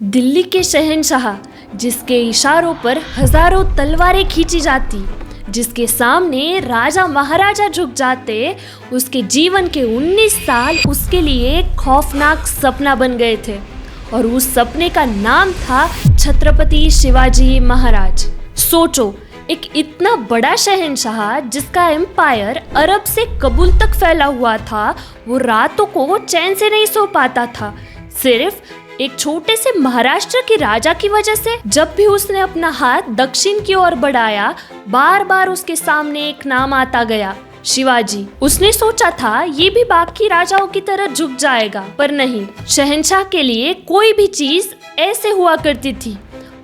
दिल्ली के शहंशाह, जिसके इशारों पर हजारों तलवारें खींची जाती, जिसके सामने राजा महाराजा झुक जाते, उसके जीवन के 19 साल उसके लिए एक खौफनाक सपना बन गए थे। और उस सपने का नाम था छत्रपति शिवाजी महाराज। सोचो, एक इतना बड़ा शहंशाह जिसका एम्पायर अरब से कबूल तक फैला हुआ था, वो रातों को चैन से नहीं सो पाता था, सिर्फ एक छोटे से महाराष्ट्र के राजा की वजह से। जब भी उसने अपना हाथ दक्षिण की ओर बढ़ाया, बार बार उसके सामने एक नाम आता गया, शिवाजी। उसने सोचा था ये भी बाकी राजाओं की तरह झुक जाएगा, पर नहीं, शहंशाह के लिए कोई भी चीज ऐसे हुआ करती थी।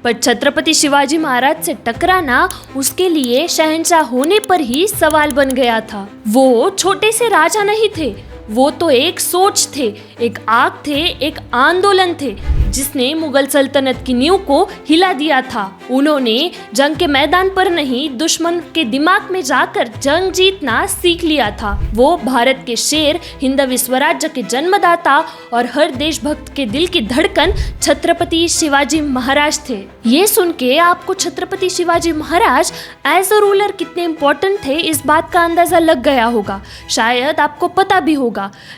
पर छत्रपति शिवाजी महाराज से टकराना उसके लिए शहंशाह होने पर ही सवाल बन गया था। वो छोटे से राजा नहीं थे, वो तो एक सोच थे, एक आग थे, एक आंदोलन थे, जिसने मुगल सल्तनत की नींव को हिला दिया था। उन्होंने जंग के मैदान पर नहीं, दुश्मन के दिमाग में जाकर जंग जीतना सीख लिया था। वो भारत के शेर, हिंदवी स्वराज्य के जन्मदाता और हर देशभक्त के दिल की धड़कन छत्रपति शिवाजी महाराज थे। ये सुन के आपको Chhatrapati Shivaji Maharaj as a ruler कितने इम्पोर्टेंट थे, इस बात का अंदाजा लग गया होगा, शायद आपको पता भी होगा।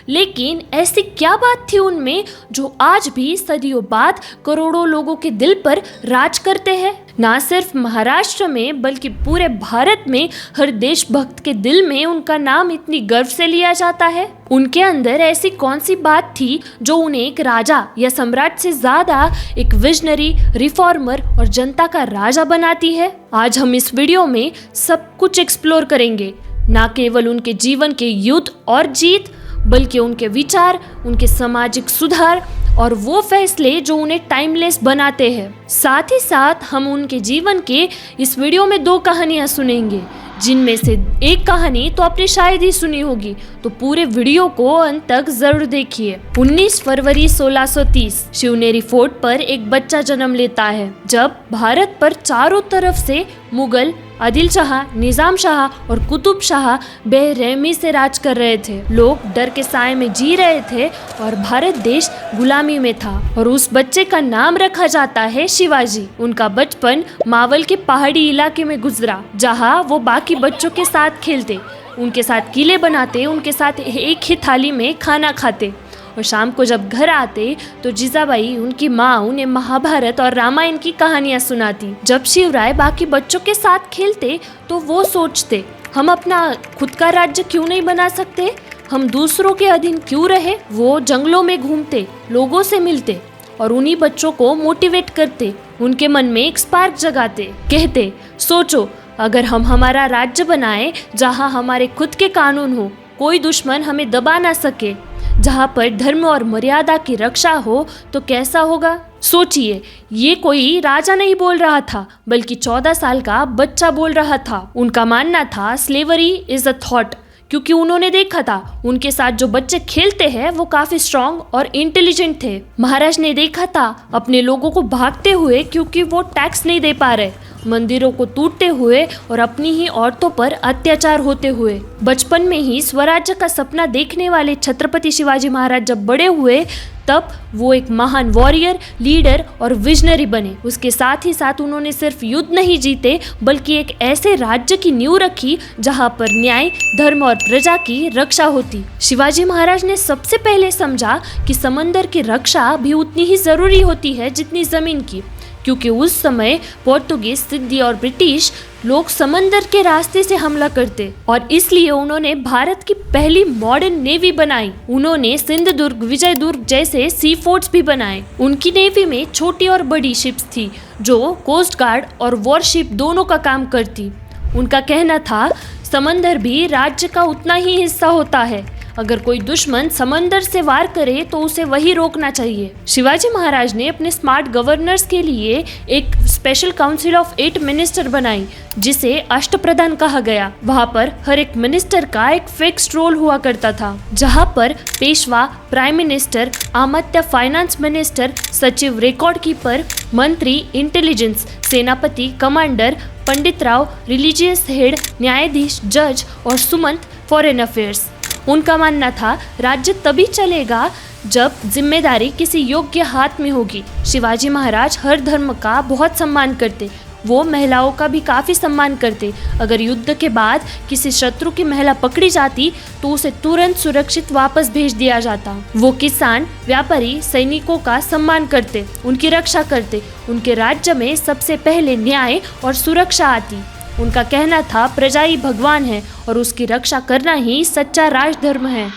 लेकिन ऐसी क्या बात थी उनमें जो आज भी सदियों बाद करोड़ों लोगों के दिल पर राज करते हैं? ना सिर्फ महाराष्ट्र में बल्कि पूरे भारत में हर देशभक्त के दिल में उनका नाम इतनी गर्व से लिया जाता है। उनके अंदर ऐसी कौन सी बात थी जो उन्हें एक राजा या सम्राट से ज्यादा एक विजनरी, रिफॉर्मर और जनता का राजा बनाती है? आज हम इस वीडियो में सब कुछ एक्सप्लोर करेंगे, ना केवल उनके जीवन के युद्ध और जीत, बल्कि उनके विचार, उनके सामाजिक सुधार और वो फैसले जो उन्हें टाइमलेस बनाते हैं। साथ ही साथ हम उनके जीवन के इस वीडियो में 2 कहानियां सुनेंगे, जिनमें से एक कहानी तो आपने शायद ही सुनी होगी, तो पूरे वीडियो को अंत तक जरूर देखिए। 19 फरवरी 1630 शिवनेरी फोर्ट पर एक बच्चा जन्म लेता है, जब भारत पर चारों तरफ से मुगल, आदिल शाह, निजाम शाह और कुतुब शाह बेरहमी से राज कर रहे थे। लोग डर के साए में जी रहे थे और भारत देश गुलामी में था। और उस बच्चे का नाम रखा जाता है शिवाजी। उनका बचपन मावल के पहाड़ी इलाके में गुजरा, जहां वो बाकी बच्चों के साथ खेलते, उनके साथ किले बनाते, उनके साथ एक ही थाली में खाना खाते। और शाम को जब घर आते तो जीजाबाई, उनकी माँ, उन्हें महाभारत और रामायण की कहानियां सुनाती। जब शिवराय बाकी बच्चों के साथ खेलते तो वो सोचते, हम अपना खुद का राज्य क्यों नहीं बना सकते, हम दूसरों के अधीन क्यों रहे। वो जंगलों में घूमते, लोगों से मिलते और उन्हीं बच्चों को मोटिवेट करते, उनके मन में एक स्पार्क जगाते। कहते, सोचो, अगर हम हमारा राज्य बनाए जहाँ हमारे खुद के कानून हो, कोई दुश्मन हमें दबा ना सके, जहाँ पर धर्म और मर्यादा की रक्षा हो, तो कैसा होगा। सोचिए, ये कोई राजा नहीं बोल रहा था, बल्कि 14 साल का बच्चा बोल रहा था। उनका मानना था स्लेवरी इज अ थॉट, क्योंकि उन्होंने देखा था उनके साथ जो बच्चे खेलते हैं वो काफी स्ट्रांग और इंटेलिजेंट थे। महाराज ने देखा था अपने लोगों को भागते हुए क्योंकि वो टैक्स नहीं दे पा रहे, मंदिरों को टूटते हुए और अपनी ही औरतों पर अत्याचार होते हुए। बचपन में ही स्वराज्य का सपना देखने वाले छत्रपति शिवाजी महाराज जब बड़े हुए, तब वो एक महान वॉरियर, लीडर और विजनरी बने। उसके साथ ही साथ उन्होंने सिर्फ युद्ध नहीं जीते, बल्कि एक ऐसे राज्य की नींव रखी जहां पर न्याय, धर्म और प्रजा की रक्षा होती। शिवाजी महाराज ने सबसे पहले समझा कि समंदर की रक्षा भी उतनी ही जरूरी होती है जितनी जमीन की, क्योंकि उस समय पोर्तुगीज, सिद्दी और ब्रिटिश लोग समंदर के रास्ते से हमला करते, और इसलिए उन्होंने भारत की पहली मॉडर्न नेवी बनाई। उन्होंने सिंधुदुर्ग, विजयदुर्ग जैसे सी फोर्ट्स भी बनाए। उनकी नेवी में छोटी और बड़ी शिप्स थी जो कोस्ट गार्ड और वॉरशिप दोनों का काम करती। उनका कहना था, समंदर भी राज्य का उतना ही हिस्सा होता है, अगर कोई दुश्मन समंदर से वार करे तो उसे वही रोकना चाहिए। शिवाजी महाराज ने अपने स्मार्ट गवर्नर्स के लिए एक स्पेशल काउंसिल ऑफ 8 मिनिस्टर बनाई, जिसे अष्टप्रधान कहा गया। वहाँ पर हर एक मिनिस्टर का एक फिक्स्ड रोल हुआ करता था, जहाँ पर पेशवा, प्राइम मिनिस्टर, अमात्य, फाइनेंस मिनिस्टर, सचिव, रिकॉर्ड कीपर, मंत्री, इंटेलिजेंस, सेनापति, कमांडर, पंडित राव, रिलीजियस हेड, न्यायाधीश, जज और सुमंत, फॉरेन अफेयर्स। उनका मानना था राज्य तभी चलेगा जब जिम्मेदारी किसी योग्य हाथ में होगी। शिवाजी महाराज हर धर्म का बहुत सम्मान करते, वो महिलाओं का भी काफ़ी सम्मान करते। अगर युद्ध के बाद किसी शत्रु की महिला पकड़ी जाती तो उसे तुरंत सुरक्षित वापस भेज दिया जाता। वो किसान, व्यापारी, सैनिकों का सम्मान करते, उनकी रक्षा करते। उनके राज्य में सबसे पहले न्याय और सुरक्षा आती। उनका कहना था प्रजा ही भगवान है और उसकी रक्षा करना ही सच्चा राजधर्म है।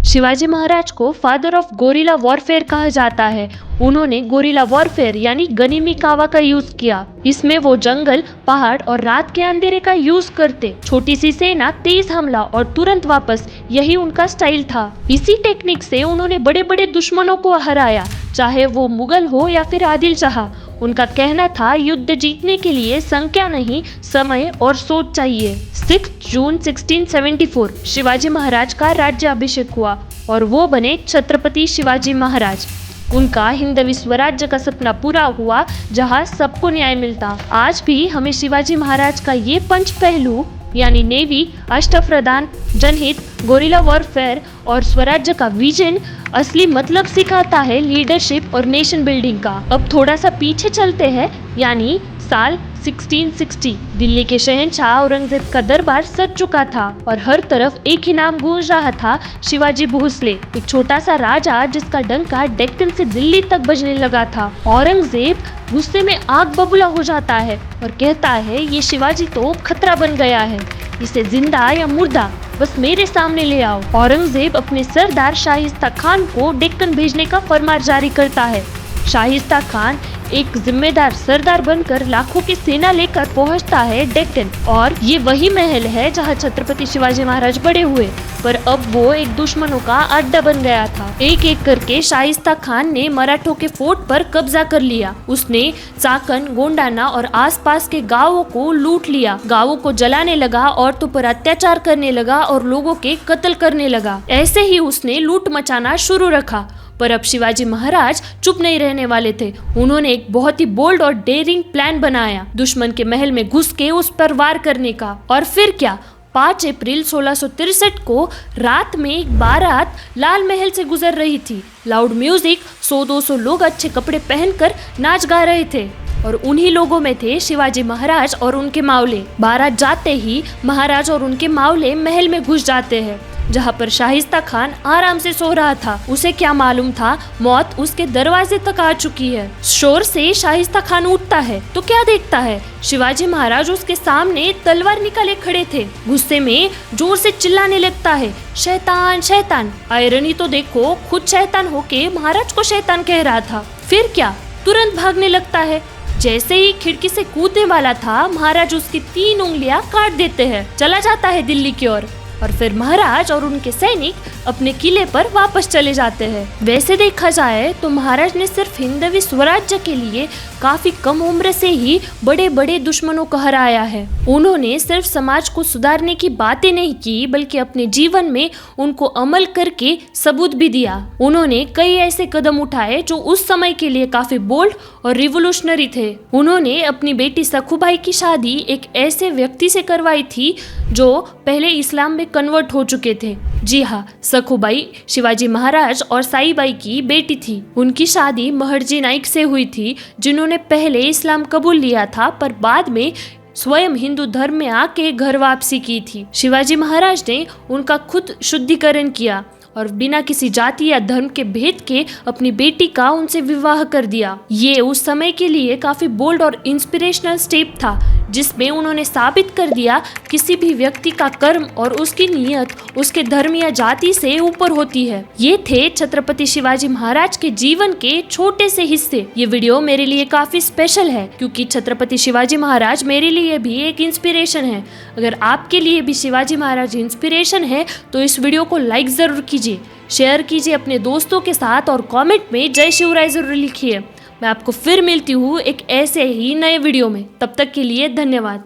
शिवाजी महाराज को फादर ऑफ गोरिल्ला वॉरफेयर कहा जाता है। उन्होंने गोरिल्ला वॉरफेयर यानी गनीमी कावा का यूज किया। इसमें वो जंगल, पहाड़ और रात के अंधेरे का यूज करते। छोटी सी सेना, तेज हमला और तुरंत वापस, यही उनका स्टाइल था। इसी टेक्निक से उन्होंने बड़े बड़े दुश्मनों को हराया, चाहे वो मुगल हो या फिर आदिल शाह। उनका कहना था युद्ध जीतने के लिए संख्या नहीं, समय और सोच चाहिए। 6 जून 1674 शिवाजी महाराज का राज्याभिषेक हुआ और वो बने छत्रपति शिवाजी महाराज। उनका हिंदवी स्वराज्य का सपना पूरा हुआ, जहां सबको न्याय मिलता। आज भी हमें शिवाजी महाराज का ये पंच पहलू यानी नेवी, अष्टप्रधान, जनहित, गोरिल्ला वॉरफेयर और स्वराज्य का विजन असली मतलब सिखाता है लीडरशिप और नेशन बिल्डिंग का। अब थोड़ा सा पीछे चलते हैं, यानी साल 1660। दिल्ली के शहंशाह औरंगजेब का दरबार सज चुका था और हर तरफ एक ही नाम गूंज रहा था, शिवाजी भोसले। एक छोटा सा राजा जिसका डंका डेक्कन से दिल्ली तक बजने लगा था। औरंगजेब गुस्से में आग बबूला हो जाता है और कहता है ये शिवाजी तो खतरा बन गया है, इसे जिंदा या मुर्दा बस मेरे सामने ले आओ। औरंगजेब अपने सरदार शाहिस्ता खान को डेक्कन भेजने का फरमान जारी करता है। शाहिस्ता खान एक जिम्मेदार सरदार बनकर लाखों की सेना लेकर पहुंचता है डेक्कन, और ये वही महल है जहां छत्रपति शिवाजी महाराज बड़े हुए, पर अब वो एक दुश्मनों का अड्डा बन गया था। एक एक करके शाहिस्ता खान ने मराठों के फोर्ट पर कब्जा कर लिया। उसने चाकन, गोंडाना और आसपास के गांवों को लूट लिया। गांवों को जलाने लगा, औरतों पर अत्याचार करने लगा और लोगों के कत्ल करने लगा। ऐसे ही उसने लूट मचाना शुरू रखा। पर अब शिवाजी महाराज चुप नहीं रहने वाले थे। उन्होंने एक बहुत ही बोल्ड और डेयरिंग प्लान बनाया, दुश्मन के महल में घुस के उस पर वार करने का। और फिर क्या, 5 अप्रैल 1663 को रात में एक बारात लाल महल से गुजर रही थी। लाउड म्यूजिक, 100-200 लोग अच्छे कपड़े पहनकर नाच गा रहे थे और उन्हीं लोगों में थे शिवाजी महाराज और उनके मावले। बारात जाते ही महाराज और उनके मावले महल में घुस जाते हैं, जहां पर शाहिस्ता खान आराम से सो रहा था। उसे क्या मालूम था मौत उसके दरवाजे तक आ चुकी है। शोर से शाहिस्ता खान उठता है तो क्या देखता है, शिवाजी महाराज उसके सामने तलवार निकाले खड़े थे। गुस्से में जोर से चिल्लाने लगता है, शैतान शैतान। आयरनी तो देखो, खुद शैतान होके महाराज को शैतान कह रहा था। फिर क्या, तुरंत भागने लगता है। जैसे ही खिड़की से कूदने वाला था, महाराज उसकी 3 उंगलियां काट देते हैं। चला जाता है दिल्ली की ओर और फिर महाराज और उनके सैनिक अपने किले पर वापस चले जाते हैं। वैसे देखा जाए तो महाराज ने सिर्फ हिंदवी स्वराज्य के लिए काफी कम उम्र से ही बड़े बड़े दुश्मनों को हराया है। उन्होंने सिर्फ समाज को सुधारने की बातें नहीं की, बल्कि अपने जीवन में उनको अमल करके सबूत भी दिया। उन्होंने कई ऐसे कदम उठाए जो उस समय के लिए काफी बोल्ड और रिवोल्यूशनरी थे। उन्होंने अपनी बेटी सखुबाई की शादी एक ऐसे व्यक्ति से करवाई थी जो पहले इस्लाम में कन्वर्ट हो चुके थे। जी हाँ, सखुबाई शिवाजी महाराज और साईबाई की बेटी थी। उनकी शादी महर्जी नाइक से हुई थी, जिन्होंने पहले इस्लाम कबूल लिया था पर बाद में स्वयं हिंदू धर्म में आके घर वापसी की थी। शिवाजी महाराज ने उनका खुद शुद्धिकरण किया और बिना किसी जाति या धर्म के भेद के अपनी बेटी का उनसे विवाह कर दिया। ये उस समय के लिए काफी बोल्ड और इंस्पिरेशनल स्टेप था, जिसमें उन्होंने साबित कर दिया किसी भी व्यक्ति का कर्म और उसकी नीयत उसके धर्म या जाति से ऊपर होती है। ये थे छत्रपति शिवाजी महाराज के जीवन के छोटे से हिस्से। ये वीडियो मेरे लिए काफी स्पेशल है क्योंकि छत्रपति शिवाजी महाराज मेरे लिए भी एक इंस्पिरेशन है। अगर आपके लिए भी शिवाजी महाराज इंस्पिरेशन है तो इस वीडियो को लाइक जरूर कीजिए, शेयर कीजिए अपने दोस्तों के साथ और कमेंट में जय शिवराय जरूर लिखिए। मैं आपको फिर मिलती हूँ एक ऐसे ही नए वीडियो में। तब तक के लिए धन्यवाद।